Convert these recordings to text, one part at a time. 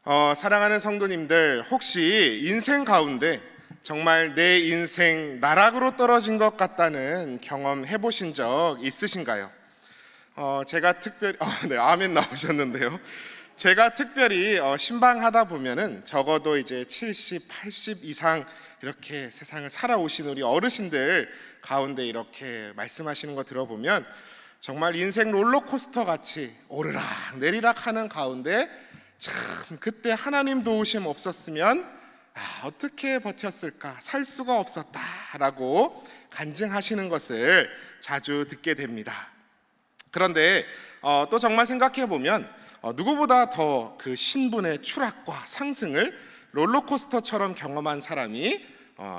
사랑하는 성도님들, 혹시 인생 가운데 정말 내 인생 나락으로 떨어진 것 같다는 경험 해보신 적 있으신가요? 제가 특별히 네, 아멘 나오셨는데요. 제가 특별히 신방하다 보면은 적어도 이제 70, 80 이상 이렇게 세상을 살아오신 우리 어르신들 가운데 이렇게 말씀하시는 거 들어보면 정말 인생 롤러코스터 같이 오르락 내리락 하는 가운데 참 그때 하나님 도우심 없었으면 어떻게 버텼을까, 살 수가 없었다라고 간증하시는 것을 자주 듣게 됩니다. 그런데 또 정말 생각해 보면 누구보다 더 그 신분의 추락과 상승을 롤러코스터처럼 경험한 사람이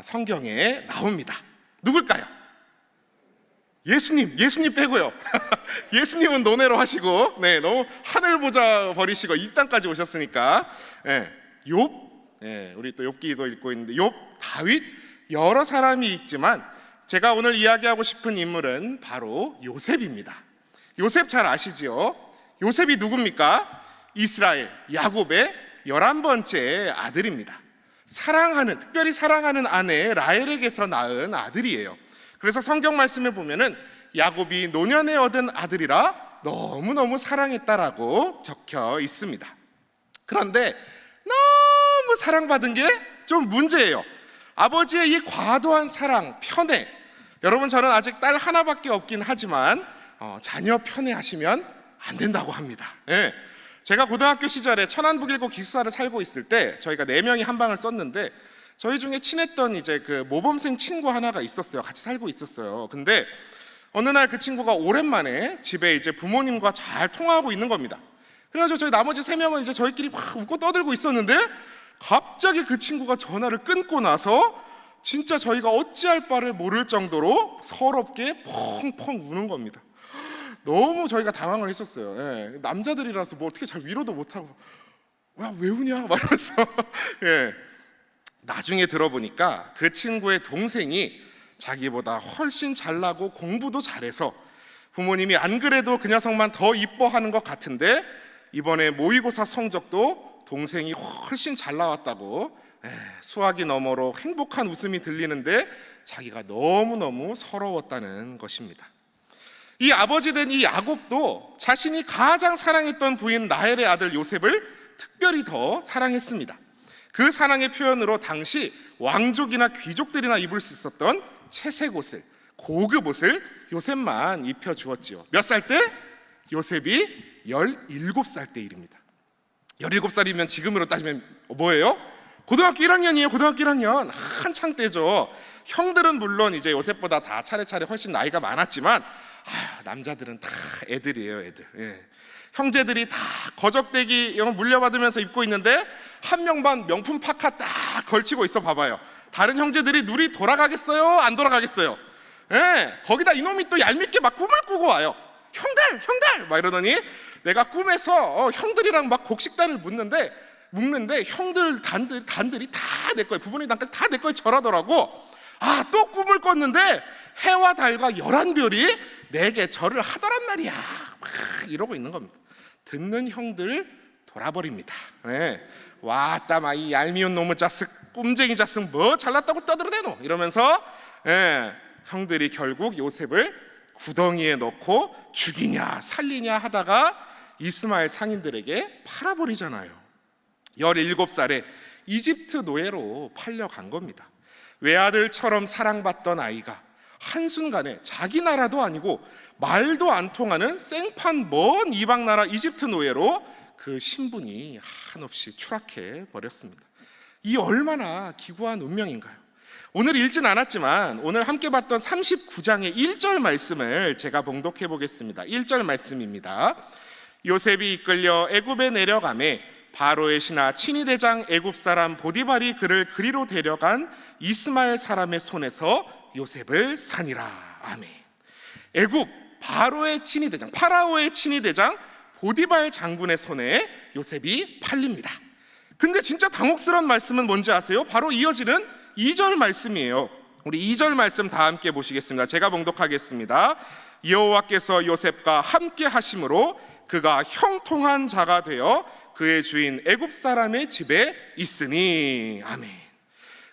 성경에 나옵니다. 누굴까요? 예수님 빼고요. 예수님은 논외로 하시고, 너무 하늘 보자 버리시고 이 땅까지 오셨으니까, 욥, 우리 또 욥기도 읽고 있는데 욥, 다윗 여러 사람이 있지만 제가 오늘 이야기하고 싶은 인물은 바로 요셉입니다. 요셉 잘 아시지요? 요셉이 누굽니까? 이스라엘 야곱의 11번째 아들입니다. 특별히 사랑하는 아내 라헬에게서 낳은 아들이에요. 그래서 성경 말씀에 보면은 야곱이 노년에 얻은 아들이라 너무너무 사랑했다라고 적혀 있습니다. 그런데 너무 사랑받은 게 좀 문제예요. 아버지의 이 과도한 사랑, 편애. 여러분, 저는 아직 딸 하나밖에 없긴 하지만 자녀 편애하시면 안 된다고 합니다. 제가 고등학교 시절에 천안북일고 기숙사를 살고 있을 때 저희가 4명이 한 방을 썼는데 저희 중에 친했던 이제 그 모범생 친구 하나가 있었어요. 같이 살고 있었어요. 근데 어느 날 그 친구가 오랜만에 집에 이제 부모님과 잘 통화하고 있는 겁니다. 그래가지고 저희 나머지 3명은 이제 저희끼리 막 웃고 떠들고 있었는데 갑자기 그 친구가 전화를 끊고 나서 진짜 저희가 어찌할 바를 모를 정도로 서럽게 펑펑 우는 겁니다. 너무 저희가 당황을 했었어요. 남자들이라서 뭐 어떻게 잘 위로도 못하고 왜 우냐 말하면서 나중에 들어보니까 그 친구의 동생이 자기보다 훨씬 잘나고 공부도 잘해서 부모님이 안 그래도 그 녀석만 더 이뻐하는 것 같은데 이번에 모의고사 성적도 동생이 훨씬 잘 나왔다고 수학이 너머로 행복한 웃음이 들리는데 자기가 너무너무 서러웠다는 것입니다. 이 아버지 된 이 야곱도 자신이 가장 사랑했던 부인 라헬의 아들 요셉을 특별히 더 사랑했습니다. 그 사랑의 표현으로 당시 왕족이나 귀족들이나 입을 수 있었던 채색 옷을, 고급 옷을 요셉만 입혀주었지요. 몇 살 때? 요셉이 17살 때 일입니다. 17살이면 지금으로 따지면 뭐예요? 고등학교 1학년이에요. 고등학교 1학년 한창 때죠. 형들은 물론 이제 요셉보다 다 차례차례 훨씬 나이가 많았지만 남자들은 다 애들이에요. 애들. 형제들이 다 거적대기 물려받으면서 입고 있는데 한 명만 명품 파카 딱 걸치고 있어 봐봐요. 다른 형제들이 눈이 돌아가겠어요? 안 돌아가겠어요? 거기다 이놈이 또 얄밉게 막 꿈을 꾸고 와요. 형들 막 이러더니 내가 꿈에서 형들이랑 막 곡식단을 묶는데 형들 단들이 다 내 거예요. 부모님 단까지 다 내 거에 절하더라고. 또 꿈을 꿨는데 해와 달과 11별이 내게 절을 하더란 말이야. 막 이러고 있는 겁니다. 듣는 형들 돌아버립니다. 왔다 마 이 얄미운 놈의 자식, 꿈쟁이 자식 뭐 잘났다고 떠들어대노 이러면서 형들이 결국 요셉을 구덩이에 넣고 죽이냐 살리냐 하다가 이스마엘 상인들에게 팔아버리잖아요. 17살에 이집트 노예로 팔려간 겁니다. 외아들처럼 사랑받던 아이가 한순간에 자기 나라도 아니고 말도 안 통하는 생판 먼 이방 나라 이집트 노예로 그 신분이 한없이 추락해 버렸습니다. 이 얼마나 기구한 운명인가요? 오늘 읽진 않았지만 오늘 함께 봤던 39장의 1절 말씀을 제가 봉독해 보겠습니다. 1절 말씀입니다. 요셉이 이끌려 애굽에 내려가매 바로의 신하 친위대장 애굽 사람 보디발이 그를 그리로 데려간 이스마엘 사람의 손에서 요셉을 산이라. 아멘. 애굽 바로의 친위대장, 파라오의 친위대장 보디발 장군의 손에 요셉이 팔립니다. 근데 진짜 당혹스러운 말씀은 뭔지 아세요? 바로 이어지는 2절 말씀이에요. 우리 2절 말씀 다 함께 보시겠습니다. 제가 봉독하겠습니다. 여호와께서 요셉과 함께 하심으로 그가 형통한 자가 되어 그의 주인 애굽 사람의 집에 있으니. 아멘.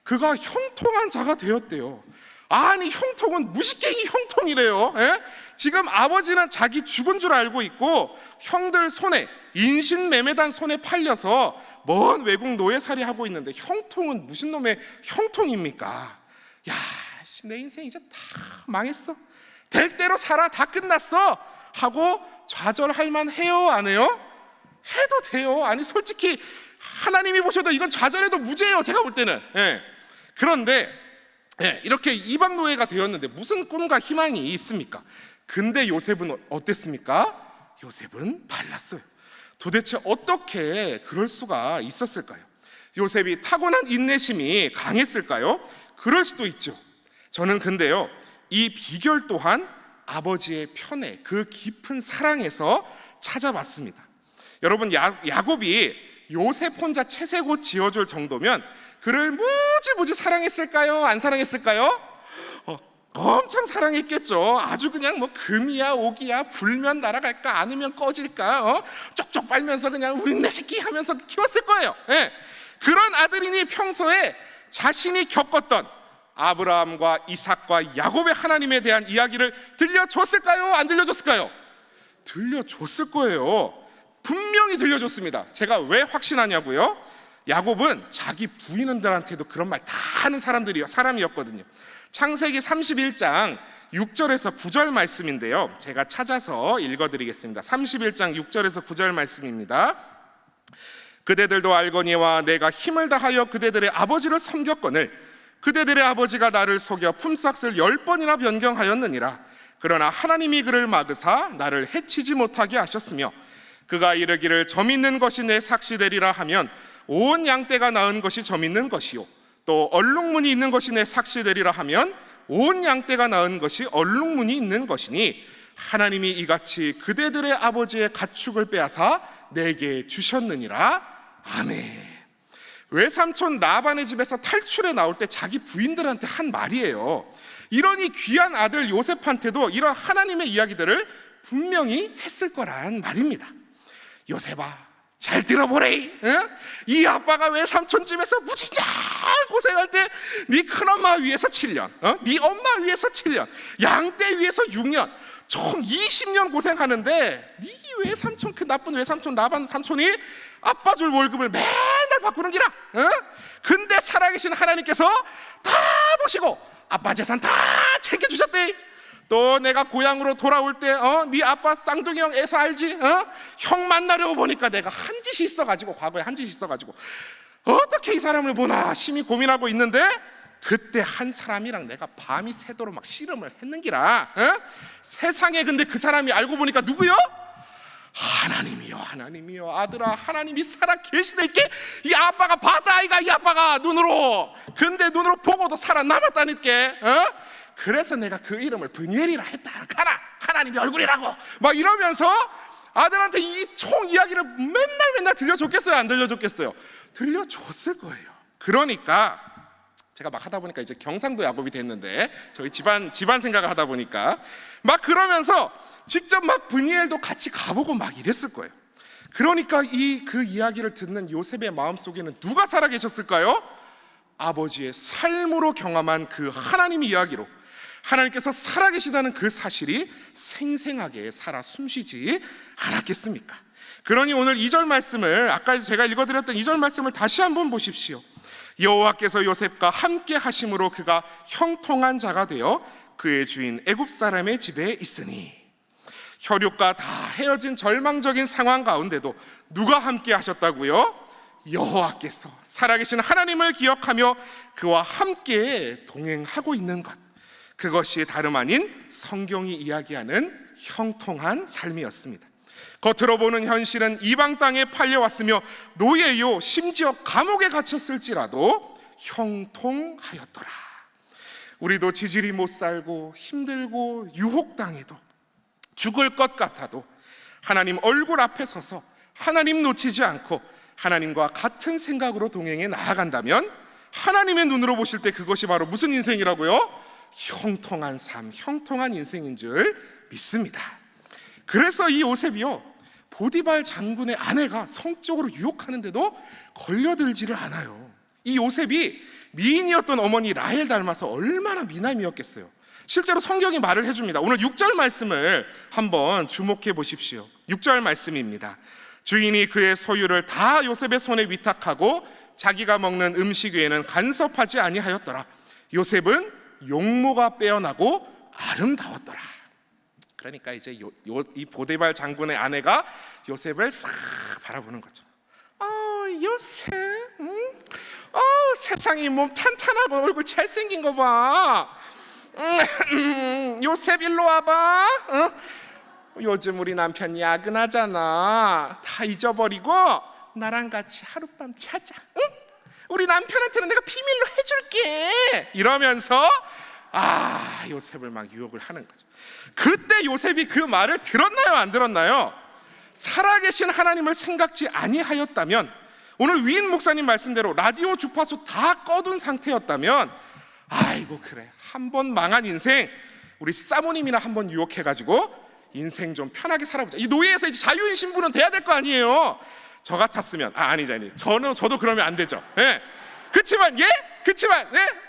그가 형통한 자가 되었대요. 아니, 형통은 무식갱이 형통이래요. 예? 지금 아버지는 자기 죽은 줄 알고 있고 형들 손에, 인신매매단 손에 팔려서 먼 외국 노예살이 하고 있는데 형통은 무슨 놈의 형통입니까? 야, 내 인생 이제 다 망했어, 될 대로 살아, 다 끝났어 하고 좌절할 만해요, 안 해요? 해도 돼요. 아니, 솔직히 하나님이 보셔도 이건 좌절해도 무죄예요, 제가 볼 때는. 예. 그런데 이렇게 이방 노예가 되었는데 무슨 꿈과 희망이 있습니까? 근데 요셉은 어땠습니까? 요셉은 달랐어요. 도대체 어떻게 그럴 수가 있었을까요? 요셉이 타고난 인내심이 강했을까요? 그럴 수도 있죠. 저는 근데요, 이 비결 또한 아버지의 편애, 그 깊은 사랑에서 찾아봤습니다. 여러분, 야곱이 요셉 혼자 채색옷 지어줄 정도면 그를 무지무지 사랑했을까요? 안 사랑했을까요? 엄청 사랑했겠죠. 아주 그냥 뭐 금이야 옥이야, 불면 날아갈까 안으면 꺼질까, 쪽쪽 빨면서 그냥 우리 내 새끼 하면서 키웠을 거예요. 예. 그런 아들이니 평소에 자신이 겪었던 아브라함과 이삭과 야곱의 하나님에 대한 이야기를 들려줬을까요? 안 들려줬을까요? 들려줬을 거예요. 분명히 들려줬습니다. 제가 왜 확신하냐고요? 야곱은 자기 부인들한테도 그런 말 다 하는 사람이었거든요. 창세기 31장 6절에서 9절 말씀인데요, 제가 찾아서 읽어드리겠습니다. 31장 6절에서 9절 말씀입니다. 그대들도 알거니와 내가 힘을 다하여 그대들의 아버지를 섬겼거늘 그대들의 아버지가 나를 속여 품삯을 10번이나 변경하였느니라. 그러나 하나님이 그를 막으사 나를 해치지 못하게 하셨으며 그가 이르기를 점 있는 것이 내 삭시되리라 하면 온 양떼가 낳은 것이 점 있는 것이요 또 얼룩무늬 있는 것이 내 삭시되리라 하면 온 양떼가 낳은 것이 얼룩무늬 있는 것이니 하나님이 이같이 그대들의 아버지의 가축을 빼앗아 내게 주셨느니라. 아멘. 외삼촌 라반의 집에서 탈출해 나올 때 자기 부인들한테 한 말이에요. 이러니 귀한 아들 요셉한테도 이런 하나님의 이야기들을 분명히 했을 거란 말입니다. 요셉아, 잘 들어보래. 이 아빠가 외삼촌 집에서 무지잘 고생할 때 네 큰엄마 위에서 7년, 네 엄마 위에서 7년, 양떼 위에서 6년, 총 20년 고생하는데 네 외삼촌, 그 나쁜 외삼촌 라반 삼촌이 아빠 줄 월급을 맨날 바꾸는 기라. 근데 살아계신 하나님께서 다 보시고 아빠 재산 다 챙겨주셨대. 또 내가 고향으로 돌아올 때 네 아빠 쌍둥이 형 애서 알지? 형 만나려고 보니까 내가 한 짓이 있어가지고, 과거에 한 짓이 있어가지고 어떻게 이 사람을 보나 심히 고민하고 있는데 그때 한 사람이랑 내가 밤이 새도록 막 씨름을 했는기라. 세상에 근데 그 사람이 알고 보니까 누구요? 하나님이요. 하나님이요. 아들아, 하나님이 살아 계시다니까 이 아빠가 봤다 아이가, 이 아빠가 눈으로. 근데 눈으로 보고도 살아남았다니까. 그래서 내가 그 이름을 브니엘이라 했다. 가라, 하나님의 얼굴이라고 막 이러면서 아들한테 이 총 이야기를 맨날 들려줬겠어요? 안 들려줬겠어요? 들려줬을 거예요. 그러니까 제가 막 하다 보니까 이제 경상도 야곱이 됐는데, 저희 집안 생각을 하다 보니까 막 그러면서 직접 막 브니엘도 같이 가보고 막 이랬을 거예요. 그러니까 그 이야기를 듣는 요셉의 마음속에는 누가 살아계셨을까요? 아버지의 삶으로 경험한 그 하나님 이야기로 하나님께서 살아계시다는 그 사실이 생생하게 살아 숨쉬지 않았겠습니까? 그러니 오늘 2절 말씀을, 아까 제가 읽어드렸던 2절 말씀을 다시 한번 보십시오. 여호와께서 요셉과 함께 하심으로 그가 형통한 자가 되어 그의 주인 애굽 사람의 집에 있으니. 혈육과 다 헤어진 절망적인 상황 가운데도 누가 함께 하셨다고요? 여호와께서, 살아계신 하나님을 기억하며 그와 함께 동행하고 있는 것, 그것이 다름 아닌 성경이 이야기하는 형통한 삶이었습니다. 겉으로 보는 현실은 이방 땅에 팔려왔으며 노예요, 심지어 감옥에 갇혔을지라도 형통하였더라. 우리도 지질이 못 살고 힘들고 유혹당해도 죽을 것 같아도 하나님 얼굴 앞에 서서 하나님 놓치지 않고 하나님과 같은 생각으로 동행해 나아간다면 하나님의 눈으로 보실 때 그것이 바로 무슨 인생이라고요? 형통한 삶, 형통한 인생인 줄 믿습니다. 그래서 이 요셉이요, 보디발 장군의 아내가 성적으로 유혹하는데도 걸려들지를 않아요. 이 요셉이 미인이었던 어머니 라헬 닮아서 얼마나 미남이었겠어요. 실제로 성경이 말을 해줍니다. 오늘 6절 말씀을 한번 주목해 보십시오. 6절 말씀입니다. 주인이 그의 소유를 다 요셉의 손에 위탁하고 자기가 먹는 음식 외에는 간섭하지 아니하였더라. 요셉은 용모가 빼어나고 아름다웠더라. 그러니까 이제 이 보디발 장군의 아내가 요셉을 싹 바라보는 거죠. 요셉, 세상에 몸 탄탄하고 얼굴 잘생긴 거 봐. 요셉 일로 와봐. 요즘 우리 남편 야근하잖아. 다 잊어버리고 나랑 같이 하룻밤 자자. 응? 우리 남편한테는 내가 비밀로 해줄게. 이러면서 요셉을 막 유혹을 하는 거죠. 그때 요셉이 그 말을 들었나요, 안 들었나요? 살아계신 하나님을 생각지 아니하였다면, 오늘 위인 목사님 말씀대로 라디오 주파수 다 꺼둔 상태였다면, 아이고 그래, 한 번 망한 인생 우리 사모님이나 한번 유혹해가지고 인생 좀 편하게 살아보자. 이 노예에서 이제 자유인 신분은 돼야 될 거 아니에요. 저 같았으면 아니잖니. 저도 그러면 안 되죠. 예. 그렇지만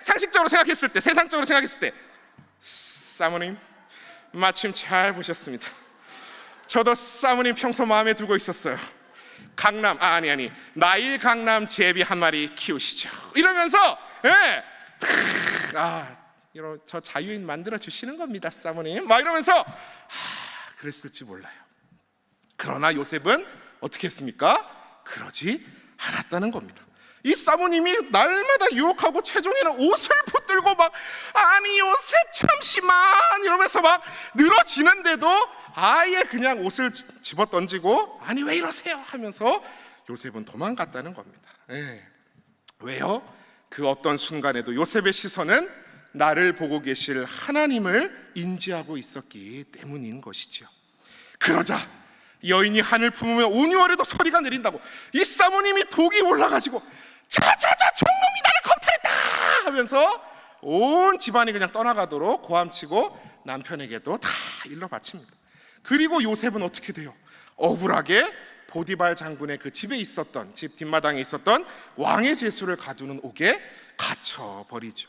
상식적으로 생각했을 때, 세상적으로 생각했을 때, 사모님 마침 잘 보셨습니다. 저도 사모님 평소 마음에 두고 있었어요. 나일 강남 제비 한 마리 키우시죠. 이러면서 저 자유인 만들어 주시는 겁니다, 사모님. 막 이러면서 그랬을지 몰라요. 그러나 요셉은 어떻게 했습니까? 그러지 않았다는 겁니다. 이 사모님이 날마다 유혹하고 최종에는 옷을 붙들고 요셉 잠시만 이러면서 막 늘어지는데도 아예 그냥 옷을 집어 던지고 왜 이러세요 하면서 요셉은 도망갔다는 겁니다. 왜요? 그 어떤 순간에도 요셉의 시선은 나를 보고 계실 하나님을 인지하고 있었기 때문인 것이지요. 그러자 여인이 한을 품으며 온유하려도 소리가 내린다고 이 사모님이 독이 올라가지고 자자자 총놈이 나를 검탈했다 하면서 온 집안이 그냥 떠나가도록 고함치고 남편에게도 다 일러 바칩니다. 그리고 요셉은 어떻게 돼요? 억울하게 보디발 장군의 그 집에 있었던, 집 뒷마당에 있었던 왕의 제수를 가두는 옥에 갇혀버리죠.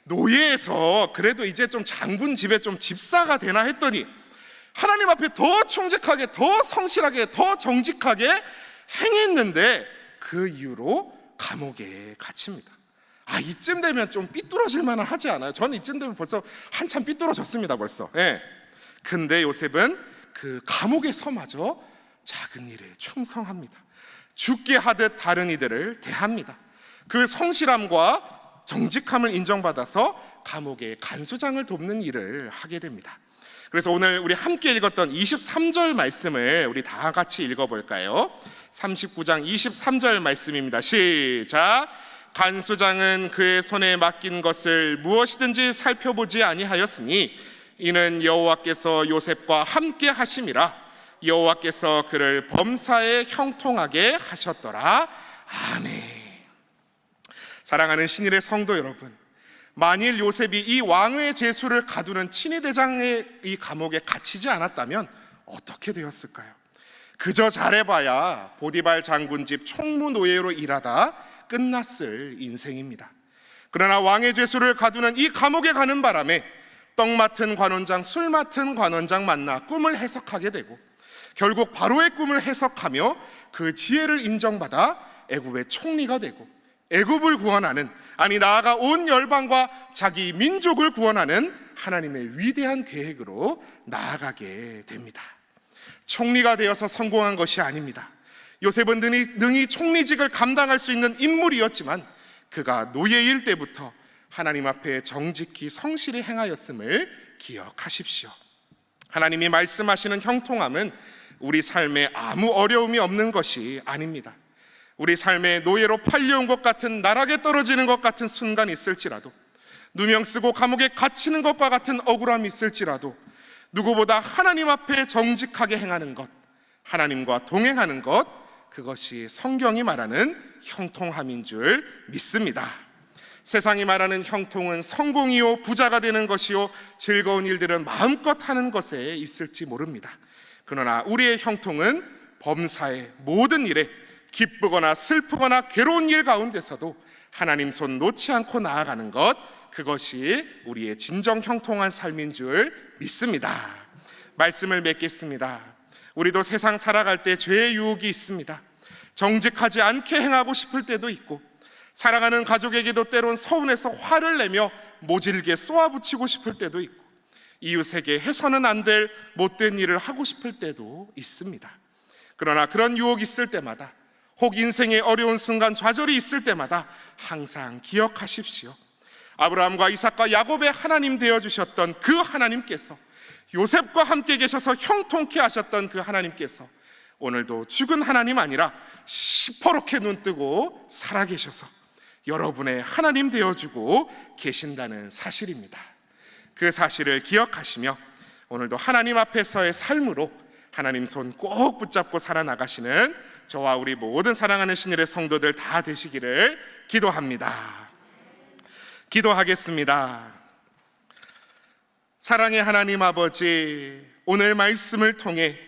노예에서 그래도 이제 좀 장군 집에 좀 집사가 되나 했더니 하나님 앞에 더 충직하게, 더 성실하게, 더 정직하게 행했는데 그 이유로 감옥에 갇힙니다. 이쯤 되면 좀 삐뚤어질 만은 하지 않아요? 저는 이쯤 되면 벌써 한참 삐뚤어졌습니다, 벌써. 근데 요셉은 그 감옥에서마저 작은 일에 충성합니다. 죽게 하듯 다른 이들을 대합니다. 그 성실함과 정직함을 인정받아서 감옥의 간수장을 돕는 일을 하게 됩니다. 그래서 오늘 우리 함께 읽었던 23절 말씀을 우리 다 같이 읽어볼까요? 39장 23절 말씀입니다. 시작. 간수장은 그의 손에 맡긴 것을 무엇이든지 살펴보지 아니하였으니 이는 여호와께서 요셉과 함께 하심이라. 여호와께서 그를 범사에 형통하게 하셨더라. 아멘. 사랑하는 신일의 성도 여러분, 만일 요셉이 이 왕의 제수를 가두는 친위대장의 이 감옥에 갇히지 않았다면 어떻게 되었을까요? 그저 잘해봐야 보디발 장군 집 총무노예로 일하다 끝났을 인생입니다. 그러나 왕의 제수를 가두는 이 감옥에 가는 바람에 떡 맡은 관원장, 술 맡은 관원장 만나 꿈을 해석하게 되고 결국 바로의 꿈을 해석하며 그 지혜를 인정받아 애굽의 총리가 되고 애굽을 구원하는, 나아가 온 열방과 자기 민족을 구원하는 하나님의 위대한 계획으로 나아가게 됩니다. 총리가 되어서 성공한 것이 아닙니다. 요셉은 능히 총리직을 감당할 수 있는 인물이었지만 그가 노예일 때부터 하나님 앞에 정직히 성실히 행하였음을 기억하십시오. 하나님이 말씀하시는 형통함은 우리 삶에 아무 어려움이 없는 것이 아닙니다. 우리 삶에 노예로 팔려온 것 같은, 나락에 떨어지는 것 같은 순간이 있을지라도, 누명 쓰고 감옥에 갇히는 것과 같은 억울함이 있을지라도 누구보다 하나님 앞에 정직하게 행하는 것, 하나님과 동행하는 것, 그것이 성경이 말하는 형통함인 줄 믿습니다. 세상이 말하는 형통은 성공이요, 부자가 되는 것이요, 즐거운 일들은 마음껏 하는 것에 있을지 모릅니다. 그러나 우리의 형통은 범사의 모든 일에 기쁘거나 슬프거나 괴로운 일 가운데서도 하나님 손 놓지 않고 나아가는 것, 그것이 우리의 진정 형통한 삶인 줄 믿습니다. 말씀을 맺겠습니다. 우리도 세상 살아갈 때 죄의 유혹이 있습니다. 정직하지 않게 행하고 싶을 때도 있고, 사랑하는 가족에게도 때론 서운해서 화를 내며 모질게 쏘아붙이고 싶을 때도 있고, 이웃에게 해서는 안 될 못된 일을 하고 싶을 때도 있습니다. 그러나 그런 유혹이 있을 때마다, 혹 인생의 어려운 순간 좌절이 있을 때마다 항상 기억하십시오. 아브라함과 이삭과 야곱의 하나님 되어주셨던 그 하나님께서, 요셉과 함께 계셔서 형통케 하셨던 그 하나님께서 오늘도 죽은 하나님 아니라 시퍼렇게 눈뜨고 살아계셔서 여러분의 하나님 되어주고 계신다는 사실입니다. 그 사실을 기억하시며 오늘도 하나님 앞에서의 삶으로 하나님 손 꼭 붙잡고 살아나가시는 저와 우리 모든 사랑하는 신일의 성도들 다 되시기를 기도합니다. 기도하겠습니다. 사랑의 하나님 아버지, 오늘 말씀을 통해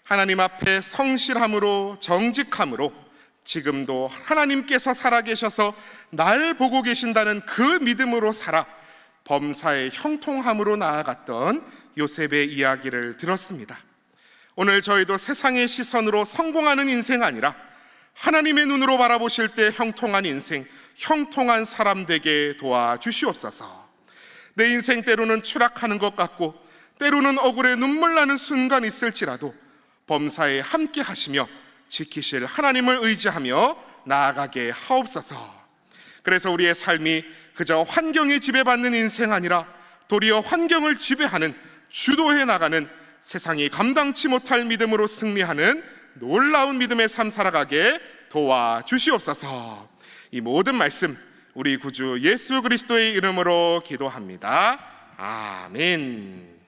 하나님 앞에 성실함으로 정직함으로 지금도 하나님께서 살아계셔서 날 보고 계신다는 그 믿음으로 살아 범사의 형통함으로 나아갔던 요셉의 이야기를 들었습니다. 오늘 저희도 세상의 시선으로 성공하는 인생 아니라 하나님의 눈으로 바라보실 때 형통한 인생, 형통한 사람 되게 도와주시옵소서. 내 인생 때로는 추락하는 것 같고 때로는 억울해 눈물 나는 순간 있을지라도 범사에 함께 하시며 지키실 하나님을 의지하며 나아가게 하옵소서. 그래서 우리의 삶이 그저 환경에 지배받는 인생 아니라 도리어 환경을 지배하는, 주도해 나가는, 세상이 감당치 못할 믿음으로 승리하는 놀라운 믿음의 삶 살아가게 도와주시옵소서. 이 모든 말씀 우리 구주 예수 그리스도의 이름으로 기도합니다. 아멘.